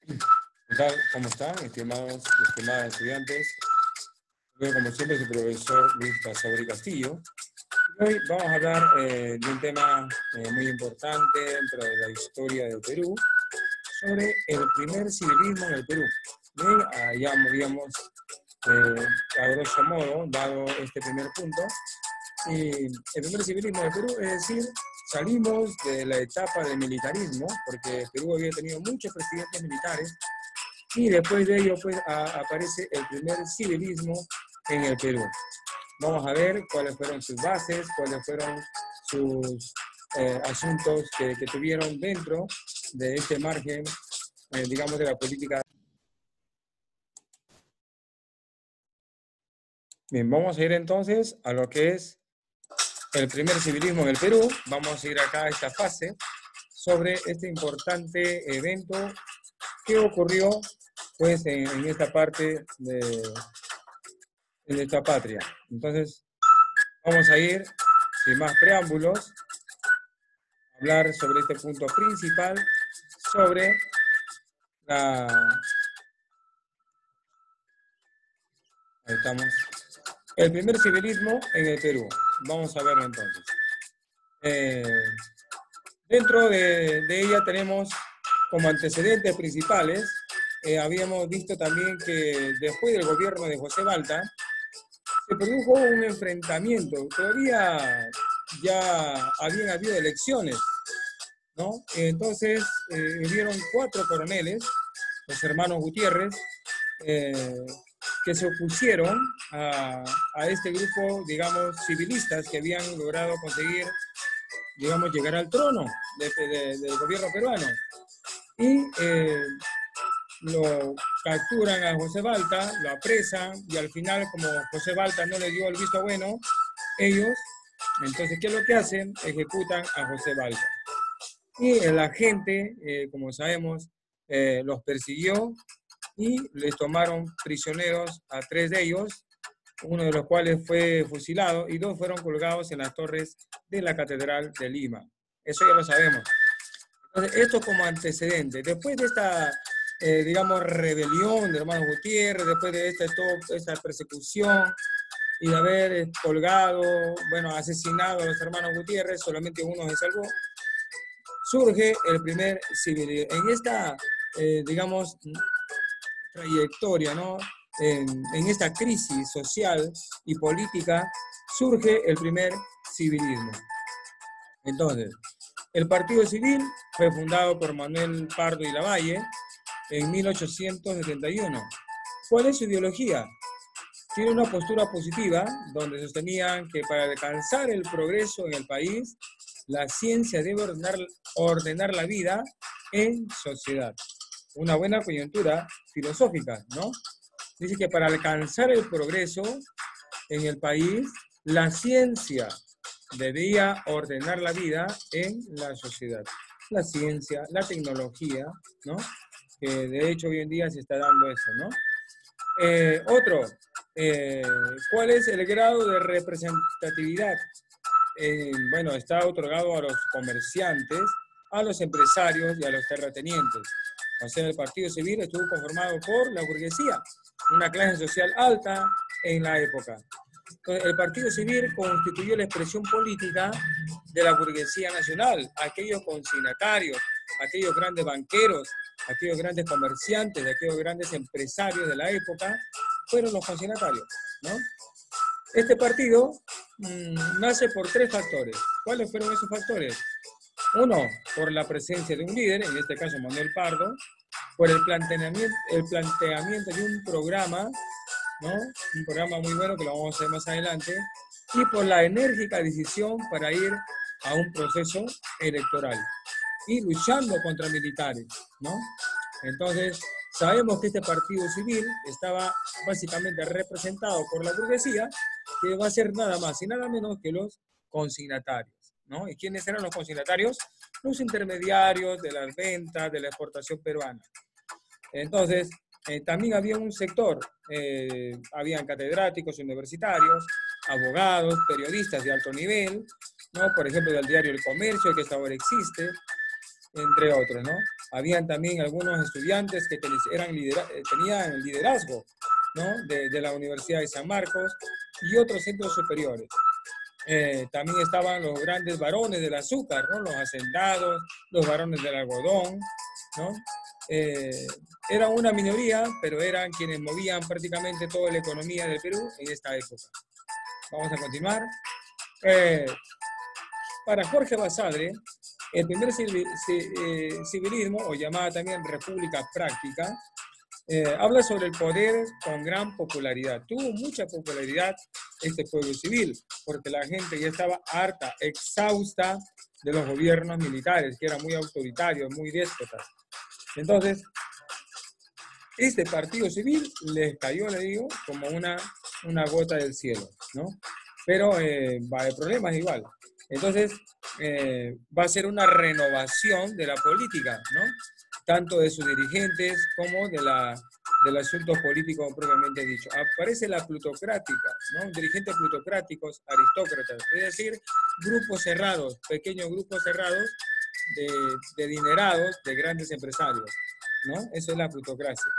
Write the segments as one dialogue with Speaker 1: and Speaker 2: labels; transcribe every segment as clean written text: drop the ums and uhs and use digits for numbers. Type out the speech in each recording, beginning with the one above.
Speaker 1: ¿Qué tal? ¿Cómo están, estimados estudiantes? Yo, como siempre, soy el profesor Luis Basauri Castillo. Y hoy vamos a hablar de un tema muy importante dentro de la historia del Perú, sobre el primer civilismo en el Perú. Bien, ya habíamos, a grosso modo, dado este primer punto. Y el primer civilismo del Perú, es decir, salimos de la etapa del militarismo, porque Perú había tenido muchos presidentes militares, y después de ello pues, aparece el primer civilismo en el Perú. Vamos a ver cuáles fueron sus bases, cuáles fueron sus asuntos que tuvieron dentro de este margen, digamos, de la política. Bien, vamos a ir entonces a lo que es el primer civilismo en el Perú. Vamos a ir acá a esta fase sobre este importante evento que ocurrió pues en esta parte de nuestra patria. Entonces, vamos a ir, sin más preámbulos, a hablar sobre este punto principal, sobre la... Ahí estamos. El primer civilismo en el Perú. Vamos a verlo entonces. Dentro de ella tenemos como antecedentes principales, habíamos visto también que después del gobierno de José Balta, se produjo un enfrentamiento. Todavía ya habían habido elecciones, ¿no? Entonces, hubieron 4 coroneles, los hermanos Gutiérrez, eh, que se opusieron a este grupo, digamos, civilistas que habían logrado conseguir, digamos, llegar al trono del gobierno peruano. Y lo capturan a José Balta, lo apresan, y al final, como José Balta no le dio el visto bueno, ellos, entonces, ¿qué es lo que hacen? Ejecutan a José Balta. Y la gente, como sabemos, los persiguió y les tomaron prisioneros a 3 de ellos, uno de los cuales fue fusilado y 2 fueron colgados en las torres de la Catedral de Lima. Eso ya lo sabemos. Entonces, esto como antecedente. Después de esta, digamos, rebelión de hermanos Gutiérrez, después de esta persecución y de haber colgado, bueno, asesinado a los hermanos Gutiérrez, solamente uno se salvó, surge el primer civilismo. En esta, digamos, trayectoria, ¿no? En esta crisis social y política, surge el primer civilismo. Entonces, el Partido Civil fue fundado por Manuel Pardo y Lavalle en 1871. ¿Cuál es su ideología? Tiene una postura positiva donde sostenían que para alcanzar el progreso en el país, la ciencia debe ordenar la vida en sociedad. Una buena coyuntura filosófica, ¿no? Dice que para alcanzar el progreso en el país, la ciencia debía ordenar la vida en la sociedad. La ciencia, la tecnología, ¿no? Que de hecho hoy en día se está dando eso, ¿no? Otro, ¿cuál es el grado de representatividad? Bueno, está otorgado a los comerciantes, a los empresarios y a los terratenientes. O sea, el Partido Civil estuvo conformado por la burguesía, una clase social alta en la época. Entonces, el Partido Civil constituyó la expresión política de la burguesía nacional, aquellos consignatarios, aquellos grandes banqueros, aquellos grandes comerciantes, aquellos grandes empresarios de la época, fueron los consignatarios, ¿no? Este partido nace por 3 factores. ¿Cuáles fueron esos factores? Uno, por la presencia de un líder, en este caso Manuel Pardo, por el planteamiento de un programa, ¿no? Un programa muy bueno que lo vamos a ver más adelante, y por la enérgica decisión para ir a un proceso electoral y luchando contra militares, ¿no? Entonces, sabemos que este partido civil estaba básicamente representado por la burguesía, que va a ser nada más y nada menos que los consignatarios, ¿no? ¿Y quiénes eran los consignatarios? Los intermediarios de las ventas, de la exportación peruana. Entonces, también había un sector, habían catedráticos universitarios, abogados, periodistas de alto nivel, ¿no? Por ejemplo, del diario El Comercio, que hasta ahora existe, entre otros, ¿no? Habían también algunos estudiantes que tenían liderazgo, ¿no? De la Universidad de San Marcos y otros centros superiores. También estaban los grandes varones del azúcar, ¿no? Los hacendados, los varones del algodón, ¿no? Era una minoría, pero eran quienes movían prácticamente toda la economía del Perú en esta época. Vamos a continuar. Para Jorge Basadre, el primer civilismo, o llamada también república práctica, habla sobre el poder con gran popularidad. Tuvo mucha popularidad este pueblo civil, porque la gente ya estaba harta, exhausta de los gobiernos militares, que eran muy autoritarios, muy déspotas. Entonces, este partido civil les cayó, le digo, como una gota del cielo, ¿no? Pero va a haber problemas igual. Entonces, va a ser una renovación de la política, ¿no? Tanto de sus dirigentes como del asunto político propiamente dicho. Aparece la plutocrática, ¿no? Dirigentes plutocráticos, aristócratas, es decir, grupos cerrados, pequeños grupos cerrados de adinerados, de grandes empresarios, ¿no? Eso es la plutocracia.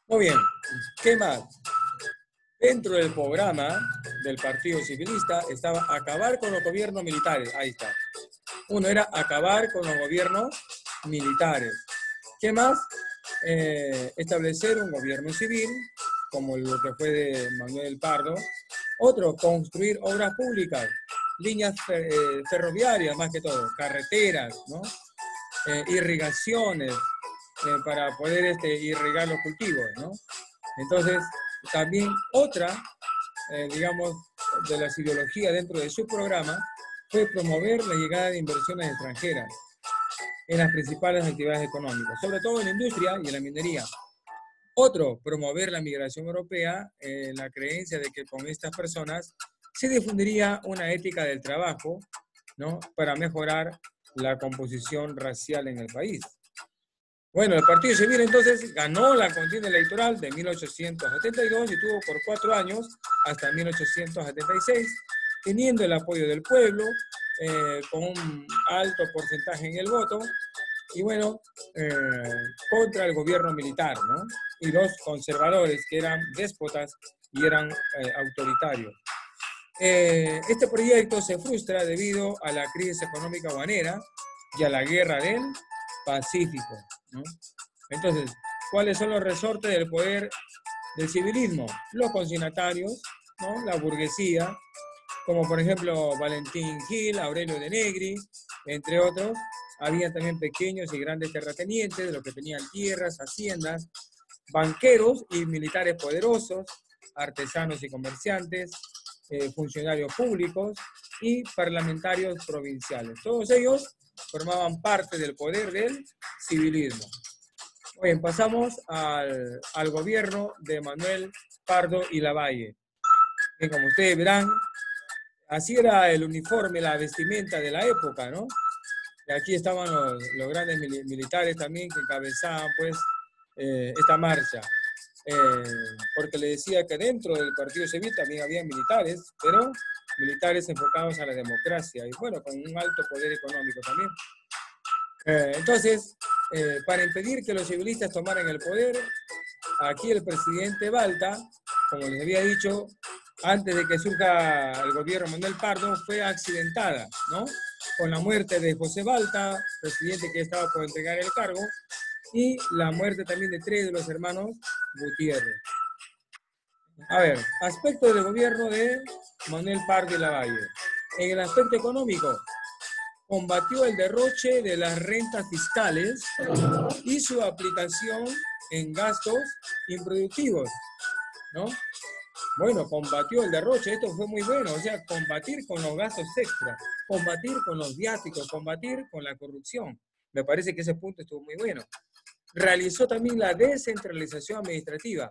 Speaker 1: Muy bien, ¿qué más? Dentro del programa del Partido Civilista estaba acabar con los gobiernos militares. Ahí está. Uno era acabar con los gobiernos militares. ¿Qué más? Establecer un gobierno civil, como lo que fue de Manuel Pardo. Otro, construir obras públicas, líneas ferroviarias más que todo, carreteras, ¿no? Irrigaciones, para poder irrigar los cultivos, ¿no? Entonces, también otra, digamos, de las ideologías dentro de su programa fue promover la llegada de inversiones extranjeras en las principales actividades económicas, sobre todo en la industria y en la minería. Otro, promover la migración europea, la creencia de que con estas personas se difundiría una ética del trabajo, ¿no? Para mejorar la composición racial en el país. Bueno, el Partido Civil entonces ganó la contienda electoral de 1872 y tuvo por 4 años hasta 1876, teniendo el apoyo del pueblo, con un alto porcentaje en el voto, y bueno, contra el gobierno militar, ¿no? Y los conservadores, que eran déspotas y eran autoritarios. Este proyecto se frustra debido a la crisis económica habanera y a la guerra del Pacífico, ¿no? Entonces, ¿cuáles son los resortes del poder del civilismo? Los consignatarios, ¿no? La burguesía, como por ejemplo Valentín Gil, Aurelio de Negri, entre otros. Había también pequeños y grandes terratenientes, de los que tenían tierras, haciendas, banqueros y militares poderosos, artesanos y comerciantes, funcionarios públicos y parlamentarios provinciales. Todos ellos formaban parte del poder del civilismo. Bien, pasamos al gobierno de Manuel Pardo y Lavalle. Bien, como ustedes verán, así era el uniforme, la vestimenta de la época, ¿no? Y aquí estaban los grandes militares también que encabezaban, pues, esta marcha. Porque le decía que dentro del Partido Civil también había militares, pero militares enfocados a la democracia y, bueno, con un alto poder económico también. Entonces, para impedir que los civilistas tomaran el poder, aquí el presidente Balta, como les había dicho, antes de que surja el gobierno Manuel Pardo, fue accidentada, ¿no? Con la muerte de José Balta, presidente que estaba por entregar el cargo, y la muerte también de 3 de los hermanos Gutiérrez. A ver, aspecto del gobierno de Manuel Pardo y Lavalle. En el aspecto económico, combatió el derroche de las rentas fiscales y su aplicación en gastos improductivos, ¿no? Bueno, combatió el derroche, esto fue muy bueno, o sea, combatir con los gastos extra, combatir con los viáticos, combatir con la corrupción. Me parece que ese punto estuvo muy bueno. Realizó también la descentralización administrativa,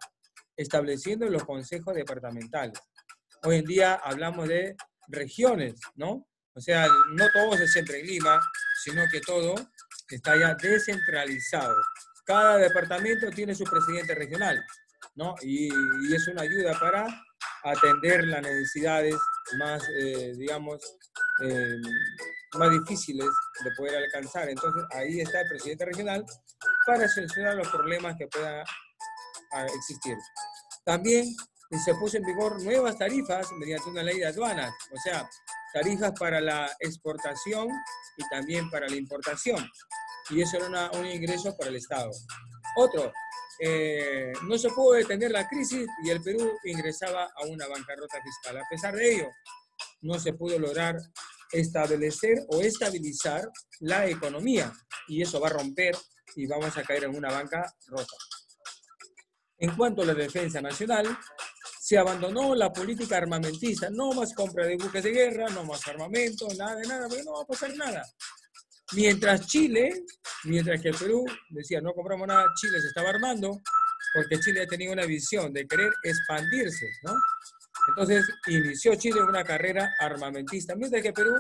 Speaker 1: estableciendo los consejos departamentales. Hoy en día hablamos de regiones, ¿no? O sea, no todo se centra en Lima, sino que todo está ya descentralizado. Cada departamento tiene su presidente regional, ¿no? Y es una ayuda para atender las necesidades más, digamos, más difíciles de poder alcanzar. Entonces, ahí está el presidente regional para solucionar los problemas que puedan existir. También se puso en vigor nuevas tarifas mediante una ley de aduanas, o sea, tarifas para la exportación y también para la importación. Y eso era un ingreso para el Estado. Otro, no se pudo detener la crisis y el Perú ingresaba a una bancarrota fiscal. A pesar de ello, no se pudo lograr establecer o estabilizar la economía y eso va a romper y vamos a caer en una bancarrota. En cuanto a la defensa nacional, se abandonó la política armamentista, no más compra de buques de guerra, no más armamento, nada de nada, porque no va a pasar nada. Mientras que el Perú decía no compramos nada, Chile se estaba armando, porque Chile tenía una visión de querer expandirse, ¿no? Entonces inició Chile una carrera armamentista, mientras que Perú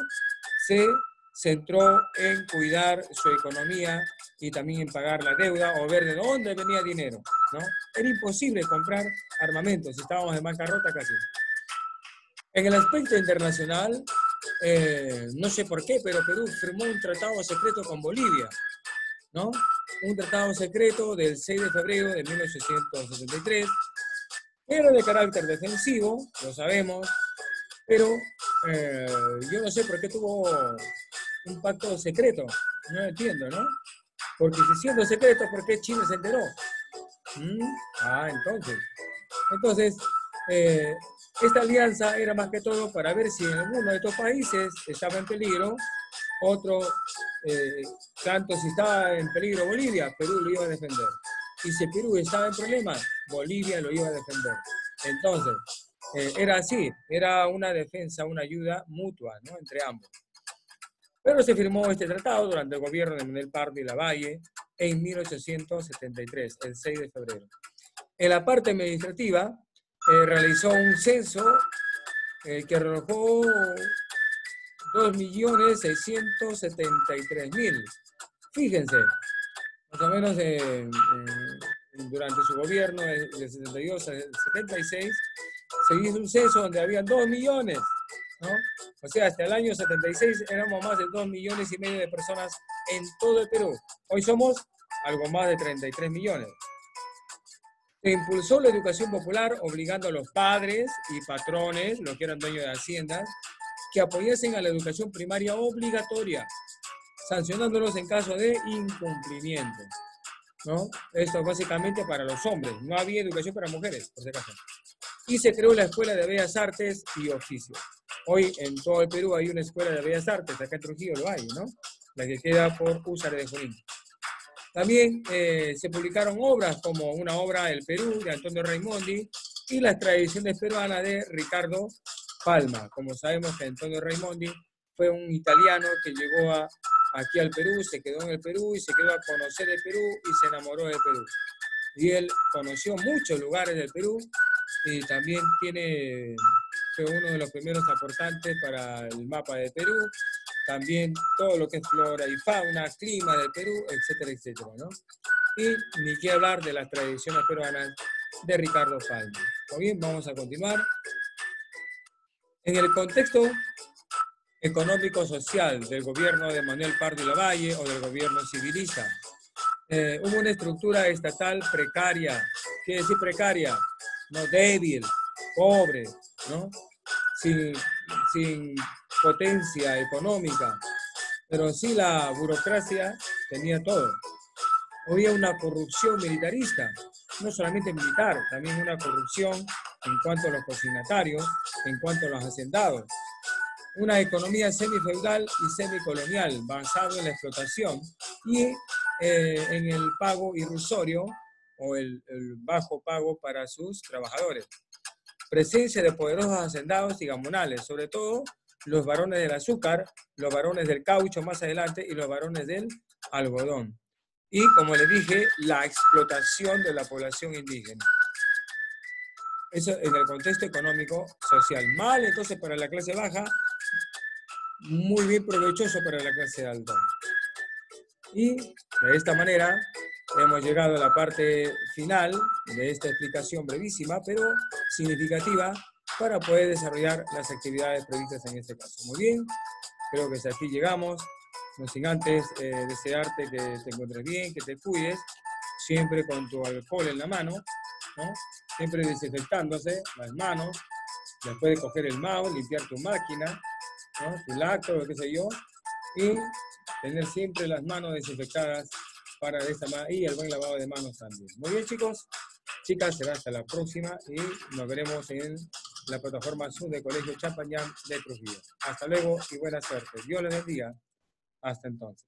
Speaker 1: se centró en cuidar su economía y también en pagar la deuda o ver de dónde venía dinero, ¿no? Era imposible comprar armamentos, estábamos en bancarrota casi. En el aspecto internacional, no sé por qué, pero Perú firmó un tratado secreto con Bolivia, ¿no? Un tratado secreto del 6 de febrero de 1873, era de carácter defensivo, lo sabemos, pero yo no sé por qué tuvo un pacto secreto, no entiendo, ¿no? Porque si siendo secreto, ¿por qué Chile se enteró? Entonces, esta alianza era más que todo para ver si en alguno de estos países estaba en peligro, otro, tanto si estaba en peligro Bolivia, Perú lo iba a defender. Y si Perú estaba en problemas, Bolivia lo iba a defender. Entonces, era así, era una defensa, una ayuda mutua, ¿no? Entre ambos. Pero se firmó este tratado durante el gobierno de Manuel Pardo y Lavalle en 1873, el 6 de febrero. En la parte administrativa, realizó un censo que arrojó 2.673.000. Fíjense, más o menos durante su gobierno de 72 a 76, se hizo un censo donde había 2 millones, ¿no? O sea, hasta el año 76 éramos más de 2,5 millones de personas en todo el Perú. Hoy somos algo más de 33 millones. Se impulsó la educación popular obligando a los padres y patrones, los que eran dueños de haciendas, que apoyasen a la educación primaria obligatoria, sancionándolos en caso de incumplimiento, ¿no? Esto básicamente para los hombres, no había educación para mujeres, por si acaso. Y se creó la Escuela de Bellas Artes y Oficios. Hoy en todo el Perú hay una Escuela de Bellas Artes, acá en Trujillo lo hay, ¿no? La que queda por Húsare de Junín. También se publicaron obras como una obra El Perú de Antonio Raimondi y Las tradiciones peruanas de Ricardo Palma. Como sabemos que Antonio Raimondi fue un italiano que llegó aquí al Perú, se quedó en el Perú y se quedó a conocer el Perú y se enamoró del Perú. Y él conoció muchos lugares del Perú y también fue uno de los primeros aportantes para el mapa de Perú, también todo lo que es flora y fauna, clima del Perú, etcétera, etcétera, ¿no? Y ni qué hablar de las tradiciones peruanas de Ricardo Palma. Muy bien, vamos a continuar. En el contexto económico-social del gobierno de Manuel Pardo y Lavalle o del gobierno civilista, hubo una estructura estatal precaria. ¿Qué decir precaria? No, débil, pobre, ¿no? Sin potencia económica, pero sí la burocracia tenía todo. Había una corrupción militarista, no solamente militar, también una corrupción en cuanto a los cocinatarios, en cuanto a los hacendados. Una economía semifeudal y semicolonial, basado en la explotación y en el pago irrisorio o el bajo pago para sus trabajadores. Presencia de poderosos hacendados y gamonales, sobre todo los varones del azúcar, los varones del caucho más adelante y los varones del algodón. Y, como les dije, la explotación de la población indígena. Eso en el contexto económico social. Mal, entonces, para la clase baja, muy bien provechoso para la clase alta. Y de esta manera hemos llegado a la parte final de esta explicación brevísima, pero significativa, para poder desarrollar las actividades previstas en este caso. Muy bien. Creo que hasta aquí llegamos, no sin antes desearte que te encuentres bien, que te cuides, siempre con tu alcohol en la mano, ¿no? Siempre desinfectándose las manos, después de coger el mouse, limpiar tu máquina, ¿no? Tu laptop, qué sé yo, y tener siempre las manos desinfectadas para esta y el buen lavado de manos también. Muy bien, chicos, chicas, será hasta la próxima y nos veremos en la plataforma Zoom del Colegio Champañán de Trujillo. Hasta luego y buena suerte. Dios les bendiga. Hasta entonces.